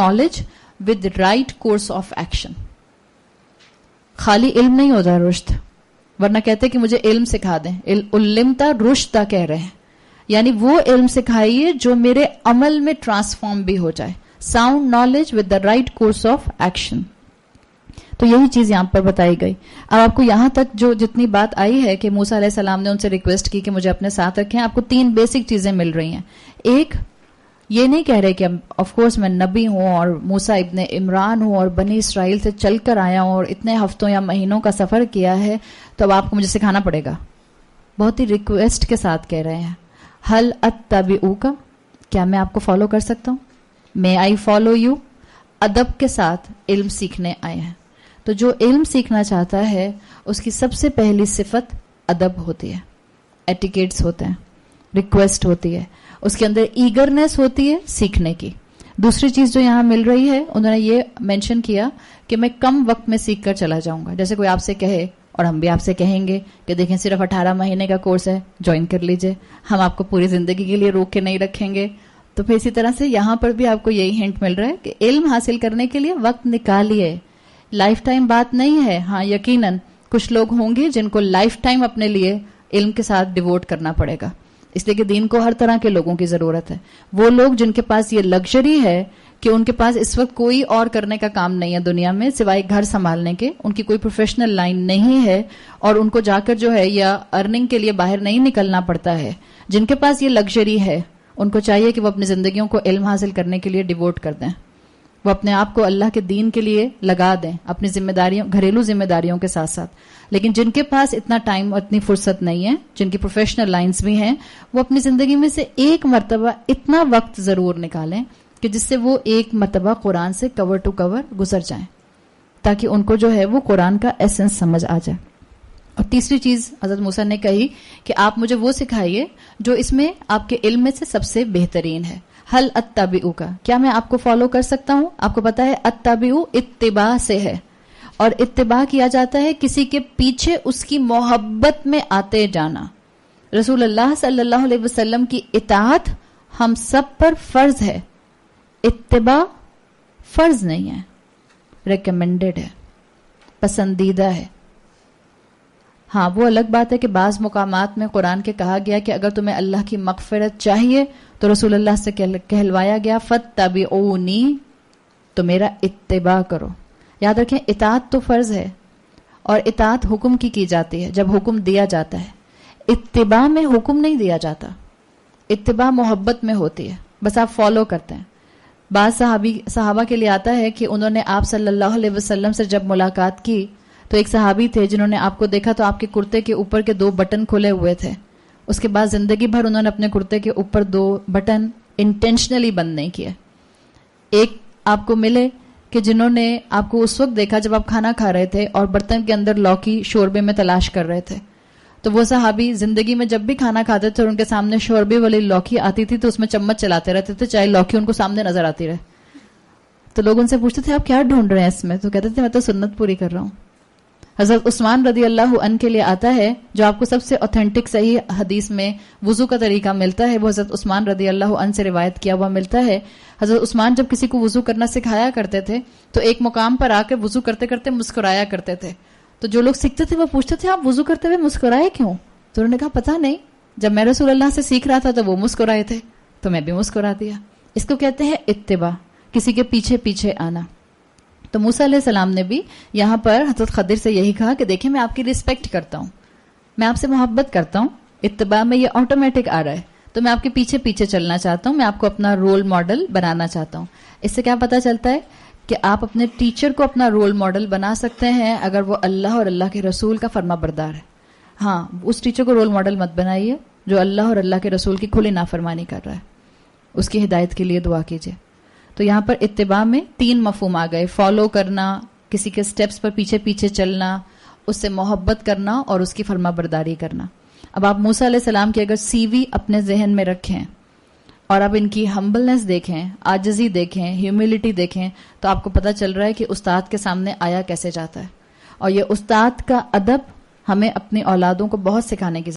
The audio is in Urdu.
Knowledge with right course of action. خالی علم نہیں ہوتا رشد, ورنہ کہتے کہ مجھے علم سکھا دیں. علمتا رشدہ کہہ رہے ہیں, یعنی وہ علم سکھائیے جو میرے عمل میں ٹرانسفارم بھی ہو جائے. Sound knowledge with the right course of action. تو یہی چیز یہاں پر بتائی گئی. اب آپ کو یہاں تک جو جتنی بات آئی ہے کہ موسیٰ علیہ السلام نے ان سے ریکویسٹ کی کہ مجھے اپنے ساتھ رکھیں, آپ کو 3 بیسک چیزیں مل رہی ہیں. ایک, یہ نہیں کہہ رہے کہ آف کورس میں نبی ہوں اور موسیٰ ابن عمران ہوں اور بنی اسرائیل سے چل کر آیا ہوں اور اتنے ہفتوں یا مہینوں کا سفر کیا ہے تو اب آپ کو مجھے سکھانا پڑے گا. بہت ہی ریکویسٹ کے ساتھ کہہ رہے ہیں, ہل اتبعوک, کیا میں آپ کو فالو کر سکتا ہوں؟ میں آئی فالو یو. ادب کے ساتھ علم سیکھنے آئے ہیں. تو جو علم سیکھنا چاہتا ہے اس کی سب سے پہلی صفت ادب ہوتی ہے, ایٹیکیٹس ہوتے ہیں, ریکویسٹ ہوتی ہے, اس کے اندر ایگرنیس ہوتی ہے سیکھنے کی. دوسری چیز جو یہاں مل رہی ہے, انہوں نے یہ مینشن کیا کہ میں کم وقت میں سیکھ کر چلا جاؤں گا. جیسے کوئی آپ سے کہے, اور ہم بھی آپ سے کہیں گے کہ دیکھیں صرف 18 مہینے کا کورس ہے, جوائن کر لیجئے, ہم آپ کو پوری زندگی کے لیے روک کے نہیں رکھیں گے. تو پھر اسی طرح سے یہاں پر بھی آپ کو یہی ہنٹ مل رہا ہے کہ علم حاصل کرنے کے لیے وقت نکالیے. لائف ٹائم بات نہیں ہے. ہاں یقیناً کچھ لوگ ہوں گے جن کو لائف ٹائم اپنے لیے علم کے ساتھ ڈیووٹ کرنا پڑے گا, اس لیے کہ دین کو ہر طرح کے لوگوں کی ضرورت ہے. وہ لوگ جن کے پاس یہ لگژری ہے کہ ان کے پاس اس وقت کوئی اور کرنے کا کام نہیں ہے دنیا میں سوائے گھر سنبھالنے کے, ان کی کوئی پروفیشنل لائن نہیں ہے اور ان کو جا کر جو ہے یا ارننگ کے لیے باہر نہیں نکلنا پڑتا ہے, جن کے پاس یہ لگژری ہے ان کو چاہیے کہ وہ اپنی زندگیوں کو علم حاصل کرنے کے لیے ڈیووٹ کر دیں. وہ اپنے آپ کو اللہ کے دین کے لیے لگا دیں, اپنی ذمہ داریوں, گھریلو ذمہ داریوں کے ساتھ ساتھ. لیکن جن کے پاس اتنا ٹائم اور اتنی فرصت نہیں ہے, جن کی پروفیشنل لائنز بھی ہیں, وہ اپنی زندگی میں سے ایک مرتبہ اتنا وقت ضرور نکالیں کہ جس سے وہ ایک مرتبہ قرآن سے کور ٹو کور گزر جائیں, تاکہ ان کو جو ہے وہ قرآن کا ایسنس سمجھ آ جائے. اور تیسری چیز حضرت موسیٰ نے کہی کہ آپ مجھے وہ سکھائیے جو اس میں آپ کے علم میں سے سب سے بہترین ہے. حل اتبعوک, کیا میں آپ کو فالو کر سکتا ہوں؟ آپ کو پتا ہے اتبعو اتباع سے ہے, اور اتباع کیا جاتا ہے کسی کے پیچھے اس کی محبت میں آتے جانا. رسول اللہ صلی اللہ علیہ وسلم کی اطاعت ہم سب پر فرض ہے, اتباع فرض نہیں ہے, ریکمینڈڈ ہے, پسندیدہ ہے. ہاں وہ الگ بات ہے کہ بعض مقامات میں قرآن کے کہا گیا کہ اگر تمہیں اللہ کی مغفرت چاہیے تو رسول اللہ سے کہلوایا گیا فاتبعونی, تو میرا اتباع کرو. یاد رکھیں اطاعت تو فرض ہے اور اطاعت حکم کی جاتی ہے جب حکم دیا جاتا ہے. اتباع میں حکم نہیں دیا جاتا, اتباع محبت میں ہوتی ہے, بس آپ فالو کرتے ہیں. بعض صحابہ کے لیے آتا ہے کہ انہوں نے آپ صلی اللہ علیہ وسلم سے جب ملاقات کی تو ایک صحابی تھے جنہوں نے آپ کو دیکھا تو آپ کے کرتے کے اوپر کے 2 بٹن کھلے ہوئے تھے. اس کے بعد زندگی بھر انہوں نے اپنے کرتے کے اوپر 2 بٹن انٹینشنلی بند نہیں کیے. ایک آپ کو ملے کہ جنہوں نے آپ کو اس وقت دیکھا جب آپ کھانا کھا رہے تھے اور برتن کے اندر لوکی شوربے میں تلاش کر رہے تھے, تو وہ صحابی زندگی میں جب بھی کھانا کھاتے تھے اور ان کے سامنے شوربے والی لوکی آتی تھی تو اس میں چمچ چلاتے رہتے تھے چاہے لوکی ان کو سامنے نظر آتی رہے. تو لوگ ان سے پوچھتے تھے آپ کیا ڈھونڈ رہے ہیں اس میں, تو کہتے تھے میں تو سنت پوری کر رہا ہوں. حضرت عثمان رضی اللہ عنہ کے لیے آتا ہے جو آپ کو سب سے اوتھینٹک صحیح حدیث میں وضو کا طریقہ ملتا ہے, وہ حضرت عثمان رضی اللہ عنہ سے روایت کیا ہوا ملتا ہے. حضرت عثمان جب کسی کو وضو کرنا سکھایا کرتے تھے تو ایک مقام پر آ کے وضو کرتے کرتے مسکرایا کرتے تھے. تو جو لوگ سیکھتے تھے وہ پوچھتے تھے آپ وضو کرتے ہوئے مسکرائے کیوں؟ تو انہوں نے کہا پتا نہیں, جب میں رسول اللہ سے سیکھ رہا تھا تو وہ مسکرائے تھے تو میں بھی مسکرا دیا. اس کو کہتے ہیں اتباع, کسی کے پیچھے پیچھے آنا. تو موسیٰ علیہ السلام نے بھی یہاں پر حضرت خضر سے یہی کہا کہ دیکھیں میں آپ کی ریسپیکٹ کرتا ہوں, میں آپ سے محبت کرتا ہوں, اتباع میں یہ آٹومیٹک آ رہا ہے, تو میں آپ کے پیچھے پیچھے چلنا چاہتا ہوں, میں آپ کو اپنا رول ماڈل بنانا چاہتا ہوں. اس سے کیا پتا چلتا ہے کہ آپ اپنے ٹیچر کو اپنا رول ماڈل بنا سکتے ہیں اگر وہ اللہ اور اللہ کے رسول کا فرما بردار ہے. ہاں اس ٹیچر کو رول ماڈل مت بنائیے جو اللہ اور اللہ کے رسول کی کھلی نافرمانی کر رہا ہے, اس کی ہدایت کے لیے دعا کیجیے. تو یہاں پر اتباع میں 3 مفہوم آ گئے, فالو کرنا, کسی کے سٹیپس پر پیچھے پیچھے چلنا, اس سے محبت کرنا اور اس کی فرما برداری کرنا. اب آپ موسیٰ علیہ السلام کی اگر سی وی اپنے ذہن میں رکھیں اور اب ان کی ہمبلنس دیکھیں, عاجزی دیکھیں, ہیوملٹی دیکھیں, تو آپ کو پتہ چل رہا ہے کہ استاد کے سامنے آیا کیسے جاتا ہے. اور یہ استاد کا ادب ہمیں اپنی اولادوں کو بہت سکھانے کی